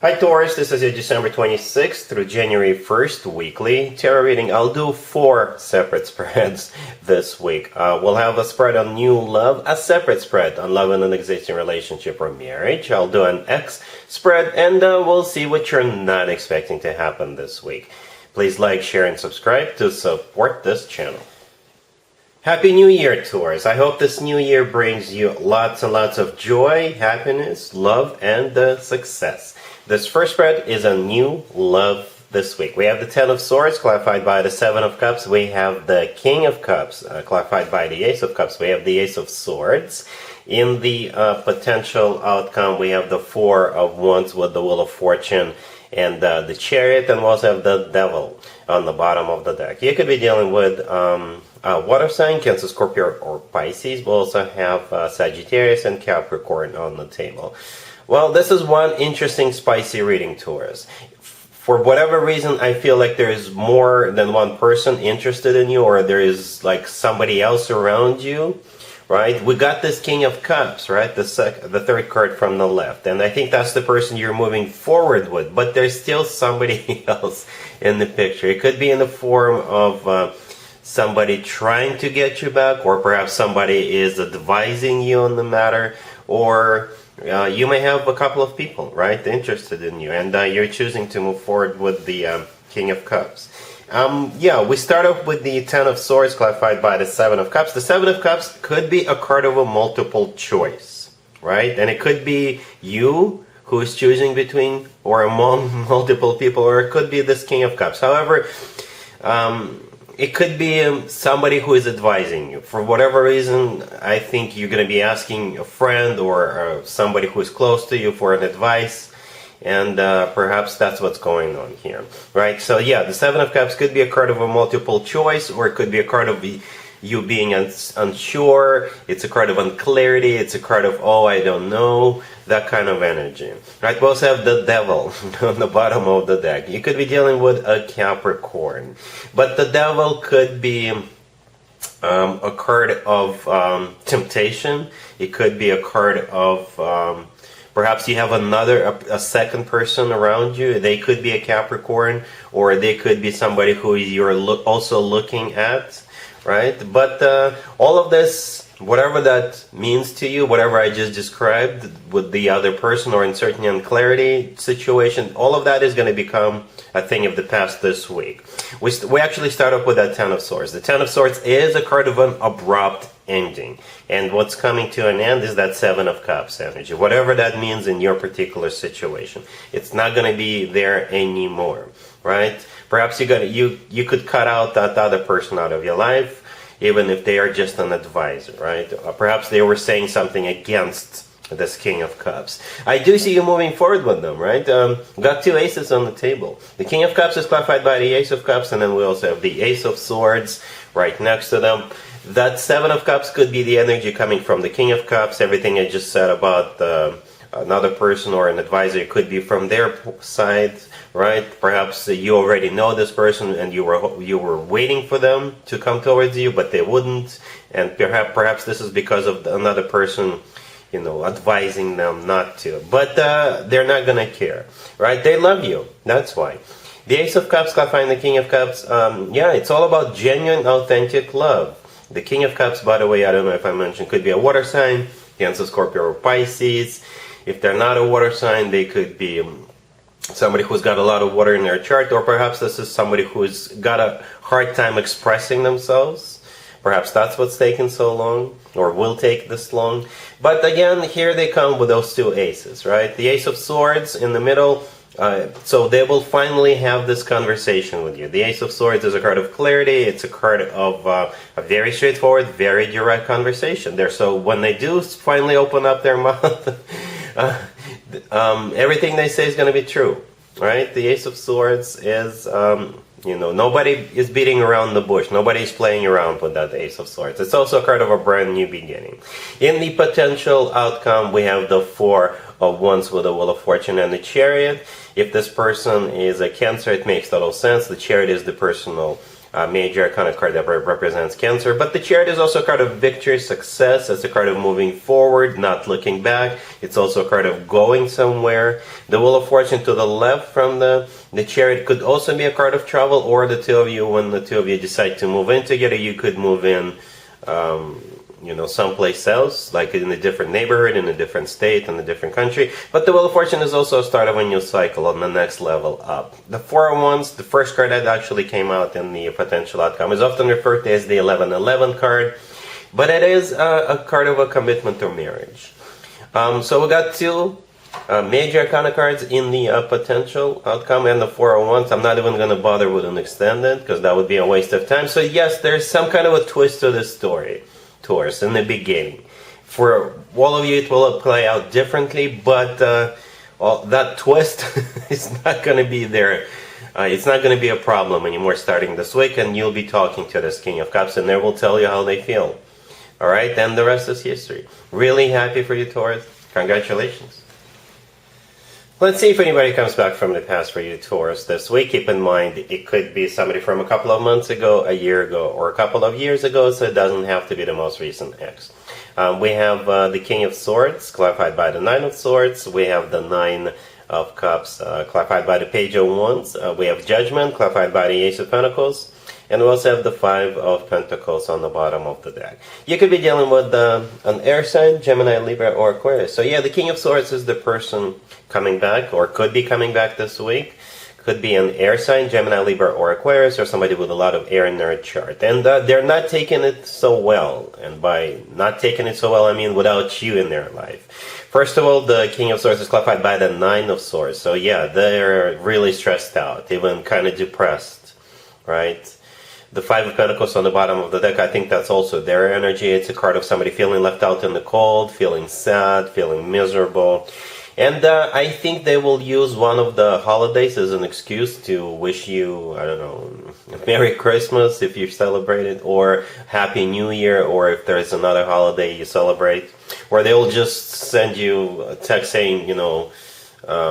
Hi Taurus, this is your December 26th through January 1st weekly tarot reading. I'll do 4 separate spreads this week. We'll have a spread on new love, a separate spread on love in an existing relationship or marriage. I'll do an X spread, and we'll see what you're not expecting to happen this week. Please like, share, and subscribe to support this channel. Happy New Year, Taurus. I hope this new year brings you lots and lots of joy, happiness, love, and success. This first spread is a new love this week. We have the Ten of Swords, clarified by the Seven of Cups. We have the King of Cups, clarified by the Ace of Cups. We have the Ace of Swords. In the potential outcome, we have the Four of Wands with the Wheel of Fortune and the Chariot, and we also have the Devil on the bottom of the deck. You could be dealing with water sign, Cancer, Scorpio, or Pisces. We'll also have Sagittarius and Capricorn on the table. Well, this is one interesting spicy reading, Taurus. For whatever reason, I feel like there is more than one person interested in you, or there is like somebody else around you, right? We got this King of Cups, right? The third card from the left. And I think that's the person you're moving forward with, but there's still somebody else in the picture. It could be in the form of somebody trying to get you back, or perhaps somebody is advising you on the matter, or you may have a couple of people, right, interested in you, and you're choosing to move forward with the King of Cups. Yeah, we start off with the Ten of Swords, clarified by the Seven of Cups. The Seven of Cups could be a card of a multiple choice, right? And it could be you who is choosing between or among multiple people, or it could be this King of Cups. However, it could be somebody who is advising you. For whatever reason, I think you're going to be asking a friend or somebody who is close to you for an advice, and perhaps that's what's going on here, right? So yeah, the Seven of Cups could be a card of a multiple choice, or it could be a card of you being unsure. It's a card of unclarity. It's a card of, oh, I don't know, that kind of energy, right? We also have the Devil on the bottom of the deck. You could be dealing with a Capricorn, but the Devil could be a card of temptation. It could be a card of perhaps you have a second person around you. They could be a Capricorn, or they could be somebody who you're also looking at, right? But all of this, whatever that means to you, whatever I just described with the other person, or in certain unclarity situation, all of that is going to become a thing of the past this week. We actually start off with that Ten of Swords. The Ten of Swords is a card of an abrupt ending, and what's coming to an end is that Seven of Cups energy, whatever that means in your particular situation. It's not going to be there anymore, right? Perhaps you could cut out that other person out of your life, even if they are just an advisor, right? Perhaps they were saying something against this King of Cups. I do see you moving forward with them, right? Got 2 aces on the table. The King of Cups is clarified by the Ace of Cups, and then we also have the Ace of Swords right next to them. That Seven of Cups could be the energy coming from the King of Cups. Everything I just said about another person or an advisor could be from their side, right? Perhaps you already know this person and you were waiting for them to come towards you, but they wouldn't, and perhaps this is because of another person, you know, advising them not to. But they're not gonna care, right? They love you. That's why. The Ace of Cups clarifying the King of Cups. Yeah, it's all about genuine, authentic love. The King of Cups, by the way, I don't know if I mentioned, could be a water sign, Cancer, Scorpio, or Pisces. If they're not a water sign, they could be somebody who's got a lot of water in their chart, or perhaps this is somebody who's got a hard time expressing themselves. Perhaps that's what's taken so long, or will take this long. But again, here they come with those 2 aces, right? The Ace of Swords in the middle, so they will finally have this conversation with you. The Ace of Swords is a card of clarity. It's a card of a very straightforward, very direct conversation there. So when they do finally open up their mouth, everything they say is going to be true, right? The Ace of Swords is, you know, nobody is beating around the bush. Nobody's playing around with that Ace of Swords. It's also a card of a brand new beginning. In the potential outcome, we have the Four of Wands with the Wheel of Fortune and the Chariot. If this person is a Cancer, it makes total sense. The Chariot is the personal major arcana card that represents Cancer. But the Chariot is also a card of victory, success. It's a card of moving forward, not looking back. It's also a card of going somewhere. The Wheel of Fortune to the left from the Chariot could also be a card of travel, or the two of you, when the two of you decide to move in together, you could move in someplace else, like in a different neighborhood, in a different state, in a different country. But the Wheel of Fortune is also a start of a new cycle on the next level up. The Four of Wands, the first card that actually came out in the potential outcome, is often referred to as the 1111 card, but it is a card of a commitment or marriage. So we got two major arcana cards in the potential outcome, and the Four of Wands. I'm not even going to bother with an extended, because that would be a waste of time. So yes, there's some kind of a twist to this story, Taurus, in the beginning. For all of you, it will play out differently, but that twist is not going to be there. It's not going to be a problem anymore starting this week, and you'll be talking to this King of Cups, and they will tell you how they feel. All right, and the rest is history. Really happy for you, Taurus. Congratulations. Let's see if anybody comes back from the past for you, Taurus, this week. Keep in mind, it could be somebody from a couple of months ago, a year ago, or a couple of years ago, so it doesn't have to be the most recent ex. We have the King of Swords, clarified by the Nine of Swords. We have the Nine of Cups, clarified by the Page of Wands. We have Judgment, clarified by the Ace of Pentacles. And we also have the Five of Pentacles on the bottom of the deck. You could be dealing with an air sign, Gemini, Libra, or Aquarius. So yeah, the King of Swords is the person coming back, or could be coming back this week. Could be an air sign, Gemini, Libra, or Aquarius, or somebody with a lot of air in their chart. And they're not taking it so well. And by not taking it so well, I mean without you in their life. First of all, the King of Swords is clarified by the Nine of Swords. So yeah, they're really stressed out, even kind of depressed, right? The Five of Pentacles on the bottom of the deck, I think that's also their energy. It's a card of somebody feeling left out in the cold, feeling sad, feeling miserable. And I think they will use one of the holidays as an excuse to wish you, I don't know, Merry Christmas if you celebrate it, or Happy New Year, or if there's another holiday you celebrate. Or they will just send you a text saying,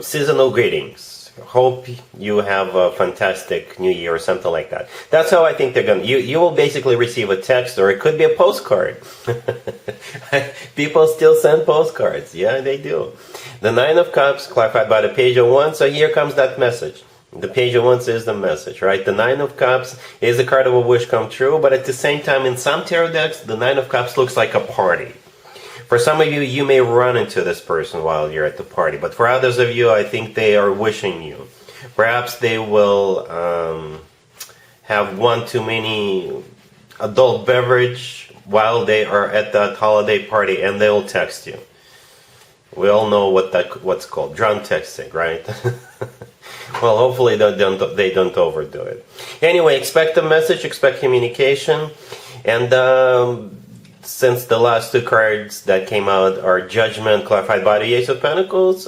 seasonal greetings. Hope you have a fantastic new year, or something like that. That's how I think they're going to... You will basically receive a text, or it could be a postcard. People still send postcards. Yeah, they do. The Nine of Cups, clarified by the Page of Wands. So here comes that message. The Page of Wands is the message, right? The Nine of Cups is a card of a wish come true, but at the same time, in some tarot decks, the Nine of Cups looks like a party. For some of you, you may run into this person while you're at the party, but for others of you, I think they are wishing you. Perhaps they will have one too many adult beverage while they are at that holiday party, and they'll text you. We all know what's called drunk texting, right? Well, hopefully they don't overdo it. Anyway, expect a message, expect communication, and since the last two cards that came out are Judgment, clarified by the Ace of Pentacles,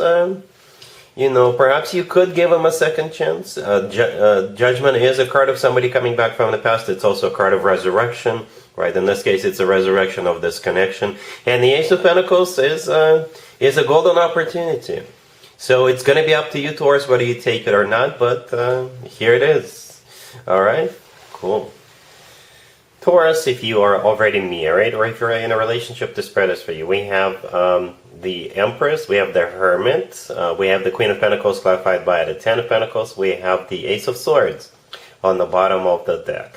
perhaps you could give them a second chance. Judgment is a card of somebody coming back from the past. It's also a card of resurrection, right? In this case, it's a resurrection of this connection. And the Ace of Pentacles is a golden opportunity. So it's going to be up to you, Taurus, whether you take it or not, but here it is. All right? Cool. Taurus, if you are already married or if you're in a relationship, this spread is for you. We have the Empress, we have the Hermit, we have the Queen of Pentacles clarified by the Ten of Pentacles, we have the Ace of Swords on the bottom of the deck.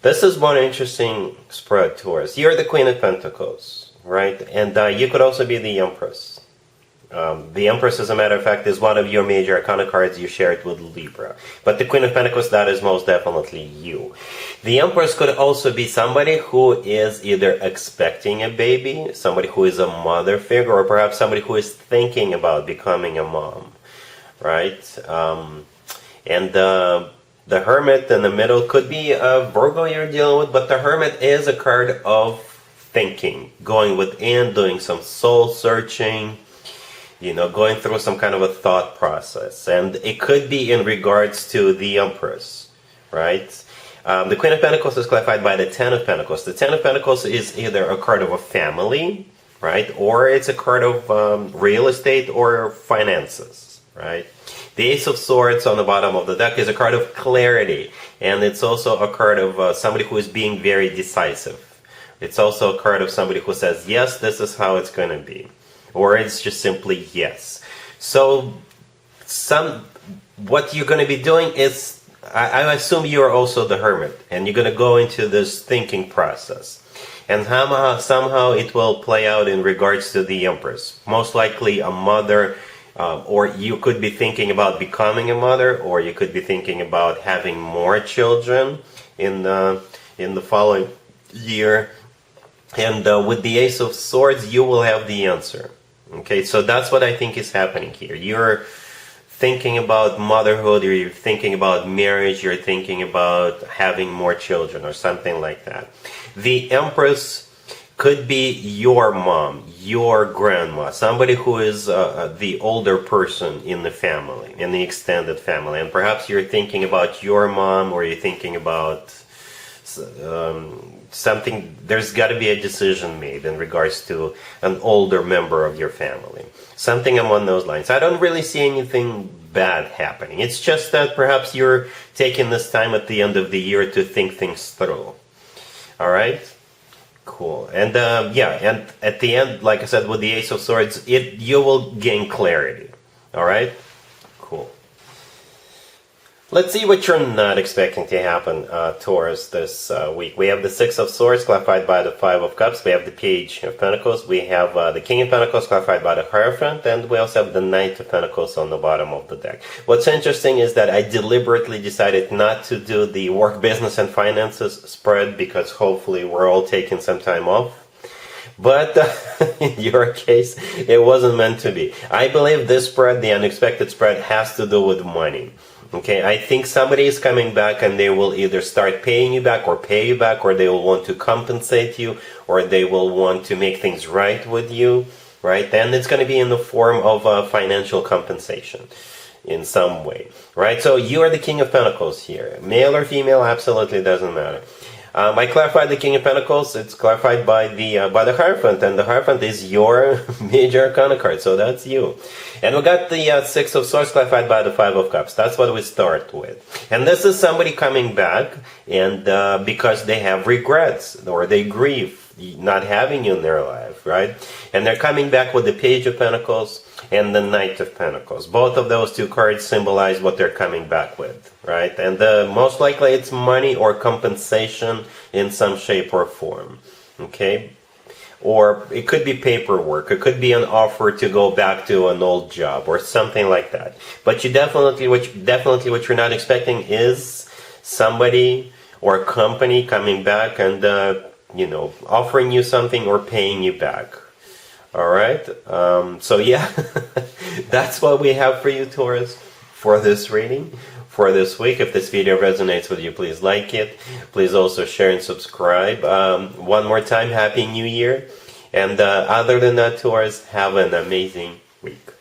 This is one interesting spread, Taurus. You're the Queen of Pentacles, right? And you could also be the Empress. The Empress, as a matter of fact, is one of your major arcana cards. You share it with Libra. But the Queen of Pentacles, that is most definitely you. The Empress could also be somebody who is either expecting a baby, somebody who is a mother figure, or perhaps somebody who is thinking about becoming a mom, right? And the Hermit in the middle could be a Virgo you're dealing with, but the Hermit is a card of thinking, going within, doing some soul searching, going through some kind of a thought process. And it could be in regards to the Empress, right? The Queen of Pentacles is clarified by the Ten of Pentacles. The Ten of Pentacles is either a card of a family, right? Or it's a card of real estate or finances. right? The Ace of Swords on the bottom of the deck is a card of clarity, and it's also a card of somebody who is being very decisive. It's also a card of somebody who says, yes, this is how it's going to be, or it's just simply yes. So what you're going to be doing is, I assume you're also the Hermit, and you're going to go into this thinking process. And somehow it will play out in regards to the Empress. Most likely a mother, or you could be thinking about becoming a mother, or you could be thinking about having more children in the following year. And with the Ace of Swords, you will have the answer. Okay, so that's what I think is happening here. You're thinking about motherhood, or you're thinking about marriage, you're thinking about having more children, or something like that. The Empress could be your mom, your grandma, somebody who is the older person in the family, in the extended family. And perhaps you're thinking about your mom, or you're thinking about something. There's got to be a decision made in regards to an older member of your family. Something along those lines. I don't really see anything bad happening. It's just that perhaps you're taking this time at the end of the year to think things through. All right? Cool. And and at the end, like I said, with the Ace of Swords, you will gain clarity. All right? Cool. Let's see what you're not expecting to happen, Taurus, this week. We have the Six of Swords clarified by the Five of Cups. We have the Page of Pentacles. We have the King of Pentacles clarified by the Hierophant. And we also have the Knight of Pentacles on the bottom of the deck. What's interesting is that I deliberately decided not to do the work, business, and finances spread because hopefully we're all taking some time off. But in your case, it wasn't meant to be. I believe this spread, the unexpected spread, has to do with money. Okay, I think somebody is coming back and they will either start paying you back or pay you back, or they will want to compensate you, or they will want to make things right with you, right? Then it's going to be in the form of financial compensation in some way, right? So you are the King of Pentacles here. Male or female, absolutely doesn't matter. I clarified the King of Pentacles. It's clarified by the Hierophant, and the Hierophant is your major arcana card, so that's you. And we got the Six of Swords clarified by the Five of Cups. That's what we start with. And this is somebody coming back, and because they have regrets, or they grieve not having you in their life, right? And they're coming back with the Page of Pentacles and the Knight of Pentacles. Both of those two cards symbolize what they're coming back with, right? And most likely it's money or compensation in some shape or form, okay? Or it could be paperwork. It could be an offer to go back to an old job or something like that. But what you're not expecting is somebody or a company coming back and offering you something or paying you back. All right. So yeah, that's what we have for you, Taurus, for this reading, for this week. If this video resonates with you, please like it. Please also share and subscribe. One more time, Happy New Year. And other than that, Taurus, have an amazing week.